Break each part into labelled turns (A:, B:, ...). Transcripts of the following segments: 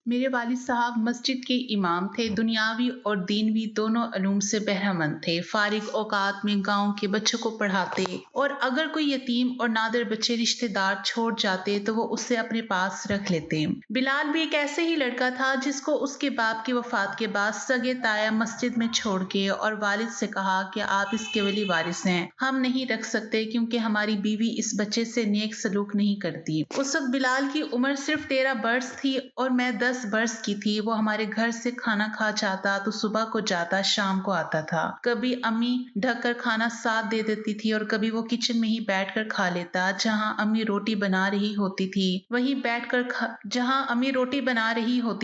A: मेरे वालिद साहब मस्जिद के इमाम थे। दुनियावी और दीनवी दोनों अलूम से बहरामंद थे। फारिग औकात में गांव के बच्चों को पढ़ाते और अगर कोई यतीम और नादर बच्चे रिश्तेदार छोड़ जाते तो वो उसे अपने पास रख लेते। बिलाल भी एक ऐसे ही लड़का था जिसको उसके बाप की वफात के बाद सगे ताया मस्जिद में छोड़ के और वालिद से कहा कि आप इसके वली वारिस हैं, हम नहीं रख सकते क्योंकि हमारी बीवी इस बच्चे से नेक सलूक नहीं करती। उस वक्त बिलाल की उम्र सिर्फ 13 बरस थी और मैं 10 बरस की थी। वो हमारे घर से खाना खा जाता तो सुबह को जाता, शाम को आता था। कभी अम्मी ढक कर खाना साथ दे देती थी और कभी वो किचन में ही बैठकर खा लेता। जहाँ अम्मी रोटी बना रही होती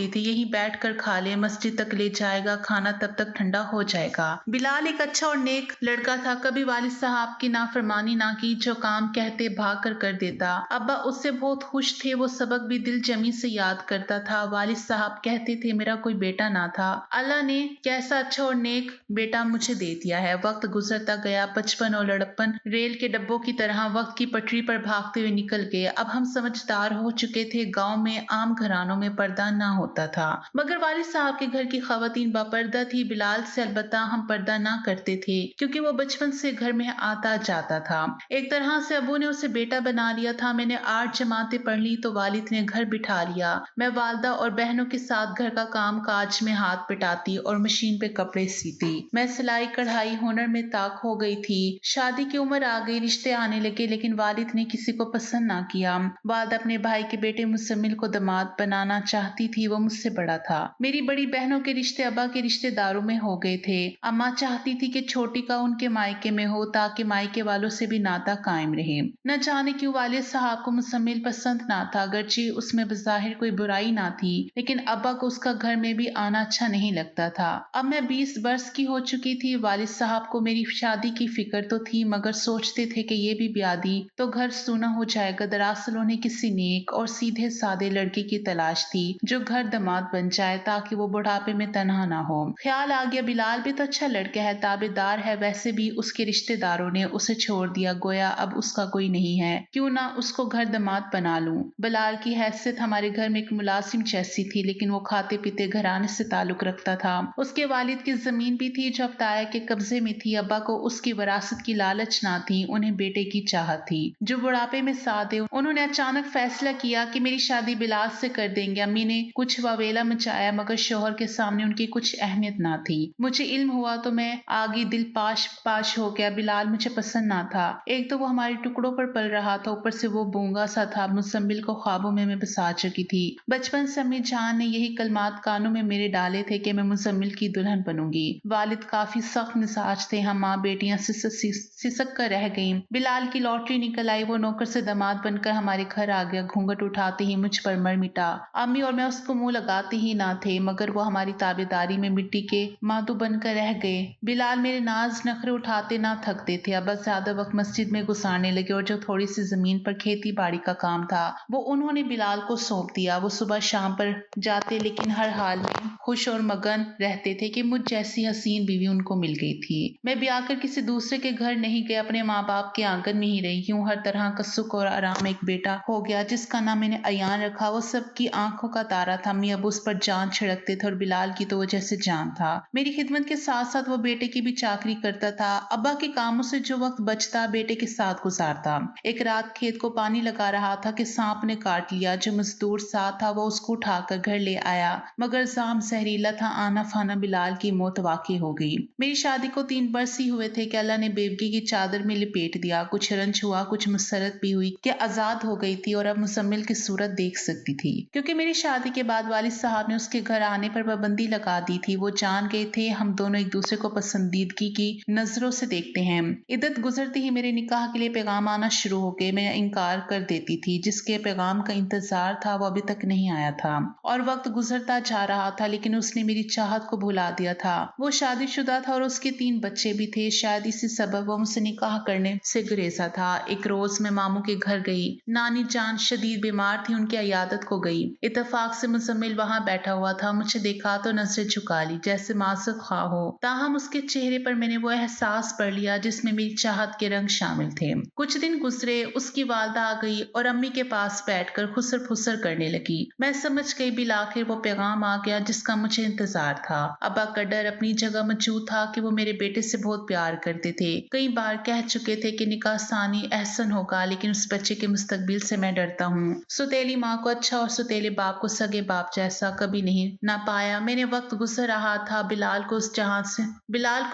A: थी यही बैठकर खा ले, मस्जिद तक ले जाएगा, खाना तब तक ठंडा हो जाएगा। बिलाल एक अच्छा और नेक लड़का था। कभी वालिद साहब की नाफरमानी ना की, जो काम कहते भाग कर देता। अब्बा उससे बहुत खुश थे। वो सबक भी दिल जमी से याद करता था। वालिद साहब कहते थे मेरा कोई बेटा ना था, अल्लाह ने कैसा अच्छा और नेक बेटा मुझे दे दिया है। वक्त गुजरता गया। बचपन और लड़कपन रेल के डब्बों की तरह वक्त की पटरी पर भागते हुए निकल गए। अब हम समझदार हो चुके थे। गांव में आम घरानों में पर्दा ना होता था, मगर वालिद साहब के घर की खवातीन बापर्दा थी। बिलाल से अलबत्ता हम पर्दा ना करते थे क्योंकि वो बचपन से घर में आता जाता था। एक तरह से अबू ने उसे बेटा बना लिया था। मैंने 8 जमातें पढ़ ली तो वालिद ने घर बिठा लिया। मैं वालदा और बहनों के साथ घर का काम काज में हाथ पिटाती और मशीन पे कपड़े सीती। मैं सिलाई कढ़ाई हुनर में ताक हो गई थी। शादी की उम्र आ गई, रिश्ते आने लगे, लेकिन वालिद ने किसी को पसंद ना किया। वालदा अपने भाई के बेटे मुसम्मिल को दामाद बनाना चाहती थी। वो मुझसे बड़ा था। मेरी बड़ी बहनों के रिश्ते अब्बा के रिश्तेदारों में हो गए थे। अम्मा चाहती थी कि छोटी का उनके मायके में हो ताकि मायके वालों से भी नाता कायम रहे। न जाने क्यों वालिद साहब को मुसम्मिल पसंद ना था। अगरचे उसमें बज़ाहिर कोई बुराई ना थी, लेकिन अब्बा को उसका घर में भी आना अच्छा नहीं लगता था। अब मैं 20 बरस की हो चुकी थी। वालिद साहब को मेरी शादी की फिक्र तो थी, मगर सोचते थे कि ये भी ब्याह दी तो घर सूना हो जाएगा। दरअसल उन्हें किसी नेक और सीधे सादे लड़के की तलाश थी जो घर दामाद बन जाए ताकि वो बुढ़ापे में तनहा ना हो। ख्याल आ गया बिलाल भी तो अच्छा लड़का है, ताबेदार है। वैसे भी उसके रिश्तेदारों ने उसे छोड़ दिया, गोया अब उसका कोई नहीं है। क्यों ना उसको घर दामाद बना लूं। बिलाल की हैसियत हमारे घर में एक मुलाजिम जैसी थी, लेकिन वो खाते पीते घराने से ताल्लुक रखता था। उसके वालिद की जमीन भी थी जो अब ताया के कब्जे में थी। अब्बा को उसकी विरासत की लालच ना थी, उन्हें बेटे की चाहत थी जो बुढ़ापे में साथ दे। उन्होंने अचानक फैसला किया कि मेरी शादी बिलाल से कर देंगे। अम्मी ने कुछ वावेला मचाया, मगर शोहर के सामने उनकी कुछ अहमियत ना थी। मुझे इल्म हुआ तो मैं आगे दिल पाश हो गया। बिलाल मुझे पसंद ना था। एक तो वो हमारे टुकड़ों पर पल रहा था, ऊपर से वो गूंगा सा था। मुसम्मिल को ख्वाबों में मैं बसा चुकी थी। बचपन से अम्मी जान ने यही कलमात कानों में मेरे डाले थे कि मैं मुसम्मिल की दुल्हन बनूंगी। वालिद काफी सख्त मिजाज थे। हम माँ बेटियां सिसक कर रह गईं। बिलाल की लॉटरी निकल आई। वो नौकर से दामाद बनकर हमारे घर आ गया। घूंघट उठाते ही मुझ पर मर मिटा। अम्मी और मैं उसको मुंह लगाते ही ना थे, मगर वो हमारी ताबेदारी में मिट्टी के मादू बनकर रह गए। बिलाल मेरे नाज नखरे उठाते ना थकते थे। अब ज्यादा वक्त मस्जिद में गुजारने लगे और जो थोड़ी सी जमीन पर खेती बाड़ी का काम था वो उन्होंने बिलाल को सौंप दिया। वो सुबह शाम पर जाते, लेकिन हर हाल में खुश और मगन रहते थे कि मुझ जैसी हसीन बीवी उनको मिल गई थी। मैं ब्याह कर किसी दूसरे के घर नहीं गए, अपने माँ बाप के आंगन में ही रही हूँ। हर तरह का सुख और आराम एक बेटा हो गया जिसका नाम मैंने अयान रखा। वो सबकी आंखों का तारा था। अम्मी अब उस पर जान छिड़कते थे और बिलाल की तो वो जैसे जान था। मेरी खिदमत के साथ साथ वो बेटे की भी चाकरी करता था। अब्बा के कामों से जो वक्त बचता बेटे के साथ गुजारता। एक रात खेत को पानी लगा रहा था कि सांप ने काट लिया। जो मजदूर साथ था वो उसको उठाकर घर ले आया, मगर जाम जहरीला था। आना फाना बिलाल की मौत वाकई हो गई। मेरी शादी को 3 बरस ही हुए थे कि अल्लाह ने बेवगी की चादर में लिपेट दिया। कुछ रंज हुआ, कुछ मुसरत भी हुई कि आजाद हो गई थी और अब मुसम्मिल की सूरत देख सकती थी। क्योंकि मेरी शादी के बाद वालिद साहब ने उसके घर आने पर पाबंदी लगा दी थी। वो जान गए थे हम दोनों एक दूसरे को पसंदीदगी की नजरों से देखते हैं। इद्दत गुजरती ही मेरे निकाह के लिए पैगाम आना शुरू हो गए। मैं इनकार कर देती थी। जिसके पैगाम का इंतजार था वो अभी तक नहीं आया था और वक्त गुजरता जा रहा था, लेकिन उसने मेरी चाहत को भुला दिया था। वो शादीशुदा था और उसके 3 बच्चे भी थे। शायद इसी सबब वो मुझसे निकाह करने से गुरेजा था। एक रोज मैं मामू के घर गई। नानी जान शदीद बीमार थी, उनकी अयादत को गई। इत्तेफाक से मुजम्मिल वहां बैठा हुआ था। मुझे देखा तो नजरें झुका ली जैसे मासूक खा हो। ताहम उसके चेहरे पर मैंने वो एहसास पढ़ लिया जिसमें मेरी चाहत के रंग शामिल थे। कुछ दिन गुजरे, उसकी वालदा आ गई और अम्मी के पास बैठकर खुसर फुसर करने लगी। मैं समझ गई। बिलाखिर वो पैगाम आ गया जिसका मुझे इंतजार था। अब्बा का डर अपनी जगह मौजूद था कि वो मेरे बेटे से बहुत प्यार करते थे। कई बार कह चुके थे कि निकाह सानी एहसन होगा, लेकिन उस बच्चे के मुस्तकबिल से मैं डरता हूँ। सुतेली माँ को अच्छा और सुतेले बाप को सगे बाप जैसा कभी नहीं ना पाया। मैंने वक्त गुजर रहा था। बिलाल को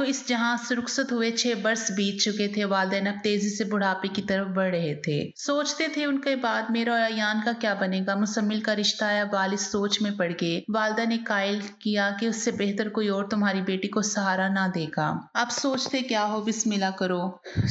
A: इस जहां से रुखसत हुए 6 बरस बीत चुके थे। वालिदैन अब तेजी से बुढ़ापे की तरफ बढ़ रहे थे। सोचते थे उनके बाद मेरा और अयान का क्या बनेगा। मुसम्मिल का रिश्ता आया। वालिद सोच में पड़ गए। वालदा ने कायल किया कि उससे बेहतर कोई और तुम्हारी बेटी को सहारा ना देगा। अब सोचते क्या हो, बिस्मिल्लाह करो।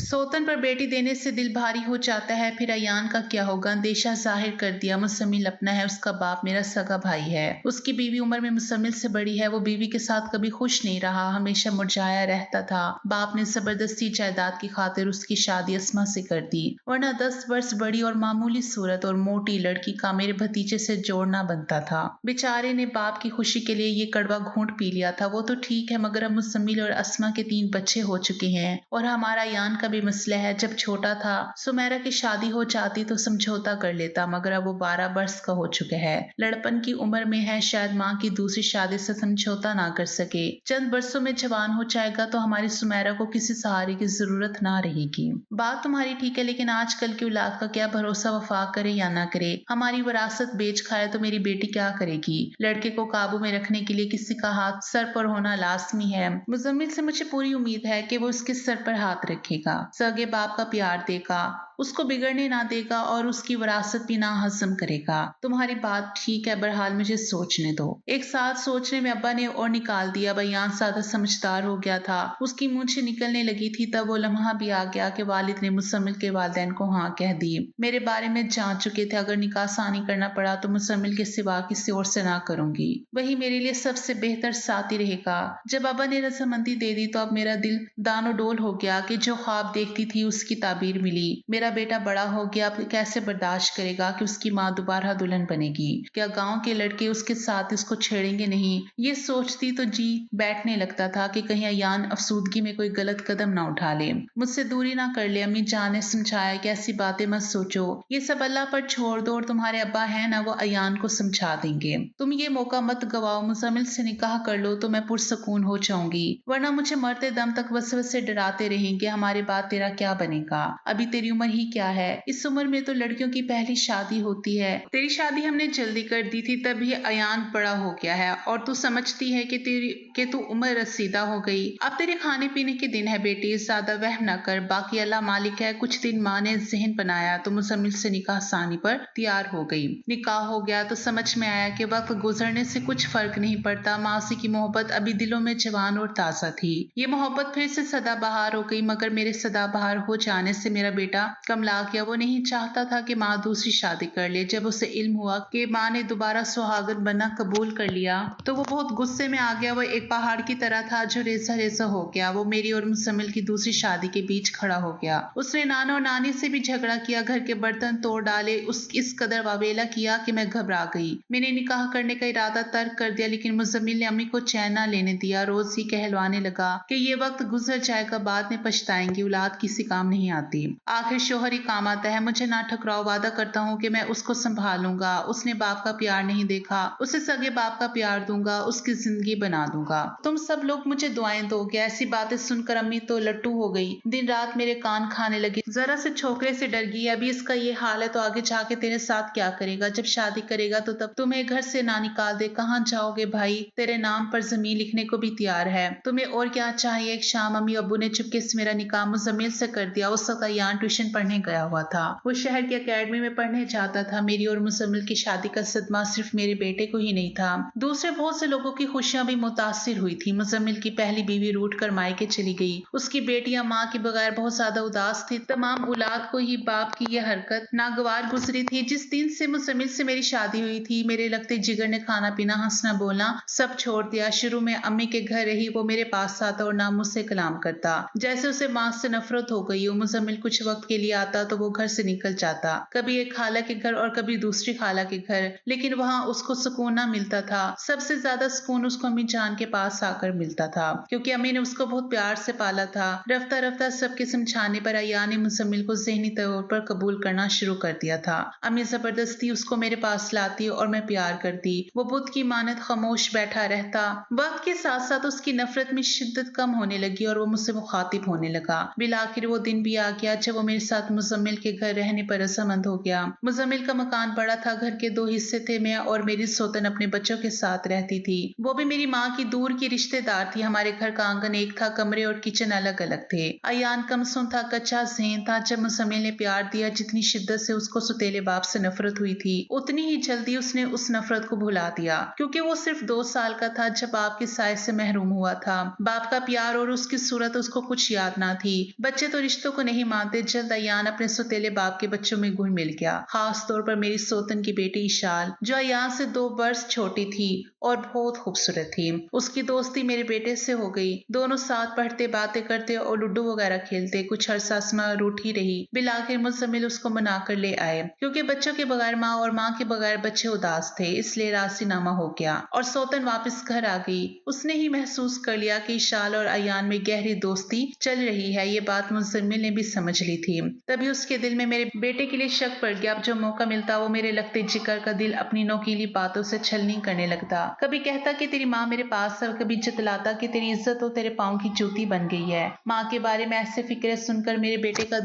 A: सोतन पर बेटी देने से दिल भारी हो जाता है। फिर अयान का क्या होगा। अंदेशा जाहिर कर दिया। मुसम्मिल अपना है, उसका बाप मेरा सगा भाई है। उसकी बीवी उम्र में मुसम्मिल से बड़ी है। वो बीवी के साथ कभी खुश नहीं रहा, हमेशा मुरझाया रहता था। बाप ने जबरदस्ती जायदाद की खातिर उसकी शादी अस्मा से कर दी, वरना 10 वर्ष बड़ी और मामूली सूरत और मोटी लड़की का मेरे भतीजे से जोड़ना बनता था। बेचारे ने बाप की खुशी के लिए ये कड़वा घूंट पी लिया था। वो तो ठीक है, मगर अब मुसम्मिल और अस्मा के 3 बच्चे हो चुके हैं और हमारा यान का भी मसला है। जब छोटा था सुमेरा की शादी हो जाती तो समझौता कर लेता, मगर अब वो 12 वर्ष का हो चुका है। लड़पन की उम्र में है, शायद माँ की दूसरी शादी से समझौता ना कर सके। चंद बरसों में जवान हो जाएगा तो हमारी सुमेरा को किसी सहारे की जरूरत ना रहेगी। बात तुम्हारी ठीक है, लेकिन आजकल की औलाद का क्या भरोसा, वफा करे या ना करे। हमारी विरासत बेच खाए तो मेरी बेटी क्या करेगी। लड़के को काबू में रखने के लिए किसी का हाथ सर पर होना लाजमी है। मुजम्मिल से मुझे पूरी उम्मीद है कि वो उसके सर पर हाथ रखेगा, सगे बाप का प्यार देगा, उसको बिगड़ने ना देगा और उसकी विरासत भी ना हजम करेगा। तुम्हारी बात ठीक है, बहरहाल मुझे सोचने दो। एक साथ सोचने में अब्बा ने और निकाल दिया। बयान ज्यादा समझदार हो गया था। उसकी मूंछें निकलने लगी थी। तब वो लम्हा भी आ गया कि वालिद ने मुसम्मिल के वालिदैन को हाँ कह दी। मेरे बारे में जान चुके थे। अगर निकाह सानी करना पड़ा तो मुसम्मिल के सिवा किसी और से ना करूंगी। वही मेरे लिए सबसे बेहतर साथी रहेगा। जब अब्बा ने रजामंदी दे दी तो अब मेरा दिल दानो डोल हो गया कि जो ख्वाब देखती थी उसकी ताबीर मिली। मेरा बेटा बड़ा हो गया, अब कैसे बर्दाश्त करेगा कि उसकी माँ दोबारा दुल्हन बनेगी। क्या गांव के लड़के उसके साथ इसको छेड़ेंगे नहीं। ये सोचती तो जी बैठने लगता था कि कहीं अयान अफसूदगी में कोई गलत कदम ना उठा ले, मुझसे दूरी ना कर ले। अम्मी जान ने समझाया कि ऐसी बातें मत सोचो, ये सब अल्लाह पर छोड़ दो और तुम्हारे अब्बा है ना, वो अयान को समझा देंगे। तुम ये मौका मत गवाओ, मुजम्मिल से निकाह कर लो तो मैं पुरसकून हो जाऊंगी, वरना मुझे मरते दम तक वसवसे डराते रहेंगे हमारे बाद तेरा क्या बनेगा। अभी तेरी उम्र ही क्या है। इस उम्र में तो लड़कियों की पहली शादी होती है। तेरी शादी हमने जल्दी कर दी थी, तभी अयान बड़ा हो गया है और तू समझती है कि तू उम्र रसीदा हो गई। अब तेरे खाने पीने के दिन है बेटी, ज्यादा वहम न कर। बाकी अल्लाह मालिक है। कुछ दिन माँ ने जहन बनाया तो मुसम्मिल से निकाह सानी पर तैयार हो गई। निकाह हो गया तो समझ में आया कि वक्त गुजरने से कुछ फर्क नहीं पड़ता। मासी की मोहब्बत अभी दिलों में जवान और ताजा थी। ये मोहब्बत फिर से सदाबहार हो गई, मगर मेरे सदाबहार हो जाने से मेरा बेटा कमला गया। वो नहीं चाहता था कि माँ दूसरी शादी कर ले। जब उसे इल्म हुआ कि माँ ने दोबारा सुहागन बनना कबूल कर लिया तो वो बहुत गुस्से में आ गया। वो एक पहाड़ की तरह था जो रेजा रेजा हो गया। वो मेरी और मुसम्मिल की दूसरी शादी के बीच खड़ा हो गया। उसने नाना और नानी से भी झगड़ा किया, घर के बर्तन तोड़ डाले, इस कदर वावेला किया कि मैं घबरा गई। मैंने निकाह करने का इरादा तर्क कर दिया, लेकिन मुजम्मिल ने अम्मी को चैन ना लेने दिया। रोज ही कहलवाने लगा कि ये वक्त गुजर जाएगा, बाद में पछताएंगी, औलाद किसी काम नहीं आती। आखिर शोहर ही काम आता है। मुझे ना ठकराओ, वादा करता हूँ कि मैं उसको संभालूंगा। उसने बाप का प्यार नहीं देखा, उसे सगे बाप का प्यार दूंगा, उसकी जिंदगी बना दूंगा। तुम सब लोग मुझे दुआएं दोगे। ऐसी बातें सुनकर अम्मी तो लट्टू हो गई। दिन रात मेरे कान खाने लगी। जरा से छोकरे से डर गई। अभी इसका ये हाल है तो आगे जाके तेरे साथ क्या करेगा। जब शादी करेगा तो तब तुम्हें घर से ना निकाल दे, कहाँ जाओगे भाई। तेरे नाम पर जमीन लिखने को भी तैयार है। तुम्हें और क्या चाहिए। एक शाम अम्मी अब्बू ने चुपके से मेरा निकाह मुजम्मिल से कर दिया। उस वक्त अयान ट्यूशन पढ़ने गया हुआ था। वो शहर की अकेडमी में पढ़ने जाता था। मेरी और मुजम्मिल की शादी का सदमा सिर्फ मेरे बेटे को ही नहीं था, दूसरे बहुत से लोगों की खुशियां भी मुतासिर हुई थी। मुजम्मिल की पहली बीवी रूठ कर मायके चली गई। उसकी बेटियां माँ के बगैर बहुत ज्यादा उदास थी। तमाम औलाद को ही बाप की यह हरकत नागवार गुजरी थी। जिस दिन से मुजम्मिल से मेरी शादी हुई थी, मेरे लगते जिगर ने खाना पीना हंसना बोलना सब छोड़ दिया। शुरू में अम्मी के घर रही, वो मेरे पास आता और ना मुझसे कलाम करता, जैसे उसे माँ से नफरत हो गई हो। मुजम्मिल कुछ वक्त के लिए لیے आता تو وہ घर से निकल जाता, कभी एक खाला के घर और कभी दूसरी खाला के घर, लेकिन वहाँ उसको सुकून ना मिलता था। सबसे ज्यादा सुकून उसको अम्मी जान के पास आकर मिलता था, क्योंकि अम्मी ने उसको बहुत प्यार से पाला था। रफ्ता रफ्ता सबके समझाने पर अय्यान ने मुजम्मिल को ज़हनी तौर पर कबूल करना शुरू कर दिया था। अम्मी जबरदस्ती उसको मेरे पास लाती और मैं प्यार करती। वो बुत की मानत खामोश बैठा रहता। वक्त के साथ साथ उसकी नफरत में शिद्दत कम होने लगी और वो मुझसे मुखातिब होने लगा। बिलाखिर वो दिन भी आ गया जब वो मेरे साथ मुजम्मिल के घर रहने पर रजामंद हो गया। मुजम्मिल का मकान बड़ा था, घर के 2 हिस्से थे। मैं और मेरी सोतन अपने बच्चों के साथ रहती थी। वो भी मेरी माँ की दूर की रिश्तेदार थी। हमारे घर का आंगन एक था, कमरे और किचन अलग अलग थे। अयान कमसुन था, कच्चा ज़हन था। जब मुजम्मिल ने प्यार दिया, जितनी शिद्दत से उसको सुतेले बाप से नफरत हुई थी, उतनी ही जल्दी उसने उस नफरत को भुला दिया, क्योंकि वो सिर्फ 2 साल का था जब बाप के साय से महरूम हुआ था। बाप का प्यार और उसकी सूरत उसको कुछ याद ना थी। बच्चे तो रिश्तों को नहीं मानते। जल्द अयान अपने सुतेले बाप के बच्चों में घुल मिल गया, खास तौर पर मेरी सोतन की बेटी इशाल, जो अयान से 2 वर्ष छोटी थी और बहुत खूबसूरत थी। उसकी दोस्ती मेरे बेटे से हो गई। दोनों साथ पढ़ते, बातें करते और लूडो वगैरह खेलते। कुछ अरसा अस्मा रूठी रही। बिलाखिर मुजम्मिल उसको मना कर ले आए, क्योंकि बच्चों के बगैर माँ और माँ के बगैर बच्चे उदास थे, इसलिए राजीनामा हो गया और सोतन वापस घर आ गई। उसने ही महसूस कर लिया कि इशाल और अयान में गहरी दोस्ती चल रही है। ये बात मुजम्मिल ने भी समझ ली थी। तभी उसके दिल में मेरे बेटे के लिए शक पड़ गया। अब जो मौका मिलता वो मेरे लगते जिगर का दिल अपनी नोकीली बातों से छलनी करने लगता। कभी कहता कि तेरी माँ मेरे पास है, कभी जतलाता कि तेरी इज्जत तो तेरे पाँव की जूती बन गई है। माँ के बारे में ऐसे फिक्रे सुनकर मेरे बेटे का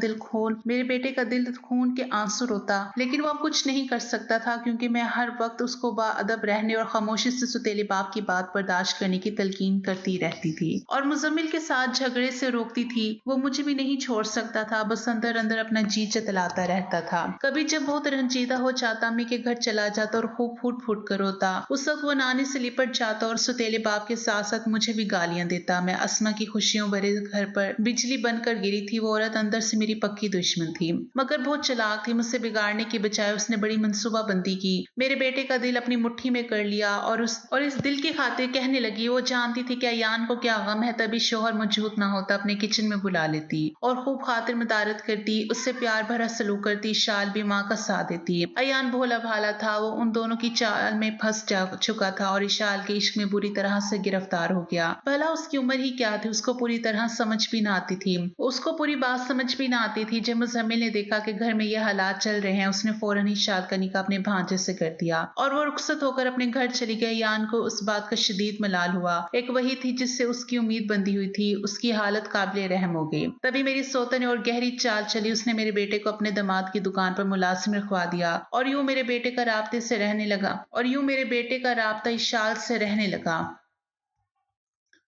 A: दिल खून के आंसू रोता, लेकिन वो अब कुछ नहीं कर सकता था, क्योंकि मैं हर वक्त उसको बाअदब रहने और खामोशी से सुतेले बाप की बात बर्दाश्त करने की तलकीन करती रहती थी और मुजम्मिल के साथ झगड़े से रोकती थी। वो मुझे भी नहीं छोड़ सकता था, बस अंदर अंदर अपना जी जतलाता रहता था। कभी जब बहुत रंजीदा हो जाता, अम्मी के घर चला जाता और खूब फूट फूट कर रोता। उस वक्त वो नानी से लिपट जाता और सुतेले बाप के साथ साथ मुझे भी गालियां देता। मैं अस्मा की खुशियों भरे घर पर बिजली बनकर गिरी थी। वो औरत अंदर से मेरी पक्की दुश्मन थी, मगर बहुत चालाक थी। मुझसे बिगाड़ने की बजाय उसने बड़ी मंसूबाबंदी की। मेरे बेटे का दिल अपनी मुट्ठी में कर लिया और इस दिल की खातिर कहने लगी। वो जानती थी कि अयान को क्या गम है, तभी शोहर मौजूद ना होता अपने किचन में बुला लेती और खूब खातिर मदारत करती, उससे प्यार भरा सलूक करती। शाल भी माँ का साथ देती। अयान भोला भाला था। वो उन दोनों की चाल में फंस जा चुका था और इशाल के इश्क में बुरी तरह से गिरफ्तार हो गया। भला उसकी उम्र ही क्या थी, उसको पूरी तरह समझ भी ना आती थी। उसको पूरी बात समझ भी ना आती थी। जब मुजम्मिल ने देखा कि घर में ये हालात चल रहे हैं, उसने फौरन ही इशाल का निकाह अपने भांजे से कर दिया और वो रुखसत होकर अपने घर चली गई। यान को उस बात का शदीद मलाल हुआ। एक वही थी जिससे उसकी उम्मीद बंधी हुई थी। उसकी हालत काबिले रहम हो गई। तभी मेरी सोतन ने और गहरी चाल चली। उसने मेरे बेटे को अपने दामाद की दुकान पर मुलाजिम रखवा दिया और यूं मेरे बेटे का राब्ता इशाल से रहने लगा।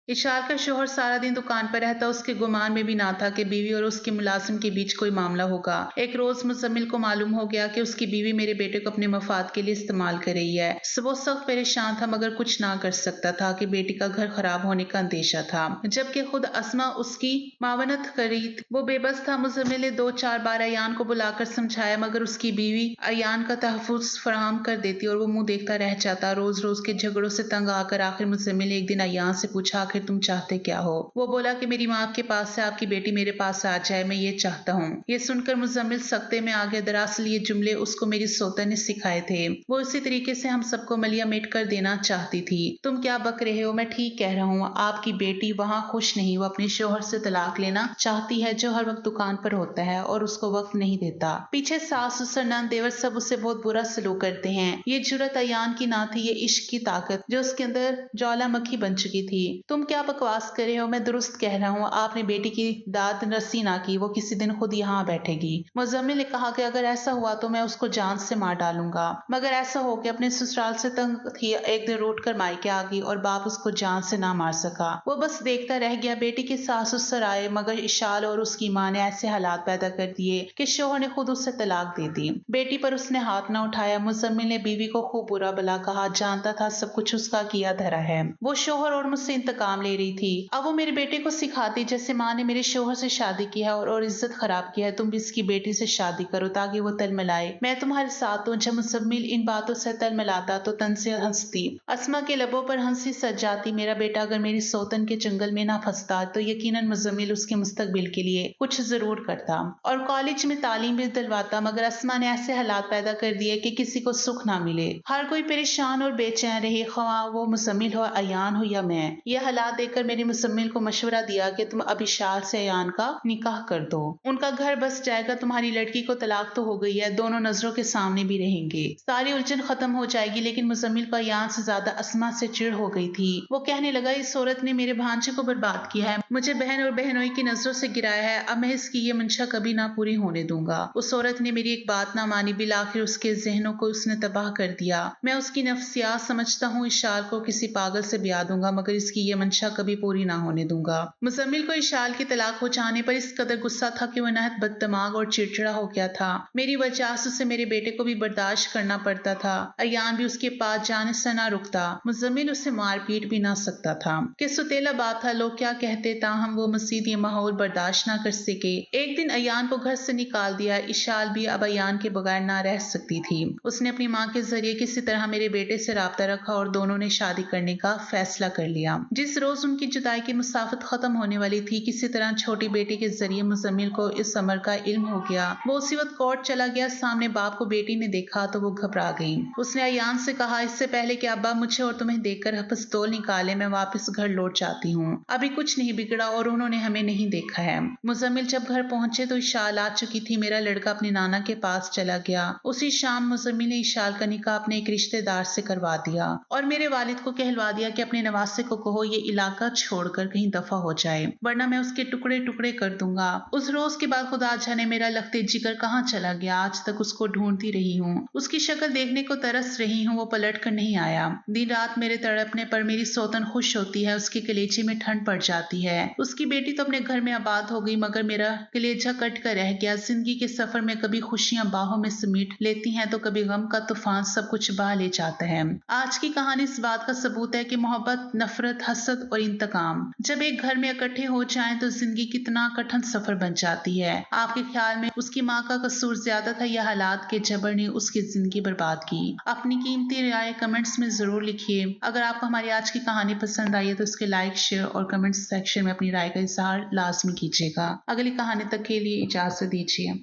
A: इशाल का शोहर सारा दिन दुकान पर रहता। उसके गुमान में भी ना था कि बीवी और उसके मुलाजिम के बीच कोई मामला होगा। एक रोज मुजम्मिल को मालूम हो गया कि उसकी बीवी मेरे बेटे को अपने मफाद के लिए इस्तेमाल कर रही है। वो सख्त परेशान था, मगर कुछ ना कर सकता था कि बेटी का घर खराब होने का अंदेशा था, जबकि खुद अस्मा उसकी मावनत करी। वो बेबस था। मुजम्मिल ने 2-4 बार अयान को बुलाकर समझाया, मगर उसकी बीवी अयान का तहफ़्फ़ुज़ फराहम कर देती और वो मुंह देखता रह जाता। रोज रोज के झगड़ों से तंग आकर आखिर मुजम्मिल ने एक दिन अयान से पूछा, आखिर तुम चाहते क्या हो? वो बोला कि मेरी माँ आपके पास से आपकी बेटी मेरे पास आ जाए, मैं ये चाहता हूँ। ये सुनकर मुजम्मिल सख्ते में आ गया। दरअसल ये जुमले उसको मेरी सोतन ने सिखाए थे। वो इसी तरीके से हम सबको मलिया मेट कर देना चाहती थी। तुम क्या बक रहे हो? मैं ठीक कह रहा हूँ। आपकी बेटी वहाँ खुश नहीं। वो अपने शोहर से तलाक लेना चाहती है, जो हर वक्त दुकान पर होता है और उसको वक्त नहीं देता। पीछे सास ससुर नंद देवर सब उससे बहुत बुरा सलूक करते हैं। ये जुर्रत अयान की ना थी, ये इश्क की ताकत जो उसके अंदर ज्वालामुखी बन चुकी थी। तुम क्या बकवास कर रहे हो? मैं दुरुस्त कह रहा हूँ। आपने बेटी की दाद रसी ना की, वो किसी दिन खुद यहाँ बैठेगी। मुजम्मिल ने कहा कि अगर ऐसा हुआ तो मैं उसको जान से मार डालूंगा, मगर ऐसा हो कि अपने ससुराल से तंग थी, एक दिन रूठ कर मायके आ गई और बाप उसको जान से ना मार सका। वो बस देखता रह गया। बेटी के सास ससुर आए, मगर इशाल और उसकी माँ ने ऐसे हालात पैदा कर दिए कि शोहर ने खुद उससे तलाक दे दी। बेटी पर उसने हाथ ना उठाया। मुजम्मिल ने बीवी को खूब बुरा भला कहा, जानता था सब कुछ उसका किया धरा है। वो शोहर और मुझसे इंतकाम काम ले रही थी। अब वो मेरे बेटे को सिखाती जैसे माँ ने मेरे शोहर से शादी की है और इज्जत खराब की है, तुम भी इसकी बेटी से शादी करो ताकि वो तलमलाए। मैं तुम्हारे साथ हूँ। जब मुजम्मिल इन बातों से तलमलाता तो तन से हंसती। अस्मा के लबों पर हंसी सज जाती। मेरा बेटा अगर मेरी सौतन के जंगल में ना फंसता तो यकीनन मुजम्मिल उसके मुस्तकबिल के लिए कुछ जरूर करता और कॉलेज में तालीम भी दिलवाता, मगर अस्मा ने ऐसे हालात पैदा कर दिए कि किसी को सुख ना मिले। हर कोई परेशान और बेचैन रहे, ख्वाह वो मुजम्मिल हो, अयान हो या मैं। यह हालात देखकर मेरे मुजम्मिल को मशवरा दिया कि तुम अब इशाल से अयान का निकाह कर दो, उनका घर बस जाएगा, तुम्हारी लड़की को तलाक तो हो गई है, दोनों नजरों के सामने भी रहेंगे, सारी उलझन खत्म हो जाएगी। लेकिन मुजम्मिल को अयान से ज्यादा अस्मा से चिढ़ हो गई थी। वो कहने लगा, इस औरत ने मेरे भांजे को बर्बाद किया है, मुझे बहन और बहनोई की नजरों से गिराया है, अब मैं इसकी ये मंशा कभी ना पूरी होने दूंगा। उस औरत ने मेरी एक बात ना मानी, बिल आखिर उसके जहनों को उसने तबाह कर दिया। मैं उसकी नफ्सियात समझता हूँ, इशाल को किसी पागल से ब्याह दूंगा, मगर इसकी ये मंशा कभी पूरी ना होने दूंगा। मुजम्मिल को इशाल की तलाक हो जाने पर इस कदर गुस्सा था कि वह नहायत बददिमाग और चिड़चिड़ा हो गया था। मेरी वजह से उसे मेरे बेटे को भी बर्दाश्त करना पड़ता था। अयान भी उसके पास जाने से ना रुकता। मुजम्मिल उसे मार पीट भी ना सकता था। कि सुतेला बात था, लोग क्या कहते, ताहम वो मसीद ये माहौल बर्दाश्त ना कर सके। एक दिन अयान को घर से निकाल दिया। इशाल भी अब अयान के बगैर ना रह सकती थी। उसने अपनी माँ के जरिए किसी तरह मेरे बेटे से राब्ता रखा और दोनों ने शादी करने का फैसला कर लिया। जिस रोज उनकी जुदाई की मुसाफत खत्म होने वाली थी, किसी तरह छोटी बेटी के जरिए मुजम्मिल को इस अमर का इल्म हो गया। वो उसी वक्त कोर्ट चला गया। सामने बाप को बेटी ने देखा तो वो घबरा गई। उसने अयान से कहा, इससे पहले कि अब्बा मुझे और तुम्हें देखकर पिस्तौल निकाले, मैं वापस घर लौट जाती हूँ। अभी कुछ नहीं बिगड़ा और उन्होंने हमें नहीं देखा है। मुजम्मिल जब घर पहुंचे तो इशाल आ चुकी थी। मेरा लड़का अपने नाना के पास चला गया। उसी शाम मुजम्मिल ने इशाल का निकाह अपने एक रिश्तेदार से करवा दिया और मेरे वालिद को कहलवा दिया कि अपने नवासे को कहो ये इलाका छोड़कर कहीं दफा हो जाए, वरना मैं उसके टुकड़े टुकड़े कर दूंगा। उस रोज के बाद खुदा जाने मेरा लख्ते जिगर कहाँ चला गया। आज तक उसको ढूंढती रही हूँ, उसकी शक्ल देखने को तरस रही हूँ, वो पलट कर नहीं आया। दिन रात मेरे तड़पने पर मेरी सौतन खुश होती है, उसके कलेजे में ठंड पड़ जाती है। उसकी बेटी तो अपने घर में आबाद हो गई, मगर मेरा कलेजा कट कर रह गया। जिंदगी के सफर में कभी खुशियां बाहों में समेट लेती हैं तो कभी गम का तूफान सब कुछ बहा ले जाता है। आज की कहानी इस बात का सबूत है कि मोहब्बत, नफरत, हसद और इंतकाम जब एक घर में इकट्ठे हो जाएं तो जिंदगी कितना कठिन सफर बन जाती है। आपके ख्याल में उसकी माँ का कसूर ज्यादा था या हालात के जबर ने उसकी जिंदगी बर्बाद की? अपनी कीमती राय कमेंट्स में जरूर लिखिए। अगर आपको हमारी आज की कहानी पसंद आई है तो उसके लाइक, शेयर और कमेंट सेक्शन में अपनी राय का इजहार लाजमी कीजिएगा। अगली कहानी तक के लिए इजाजत दीजिए।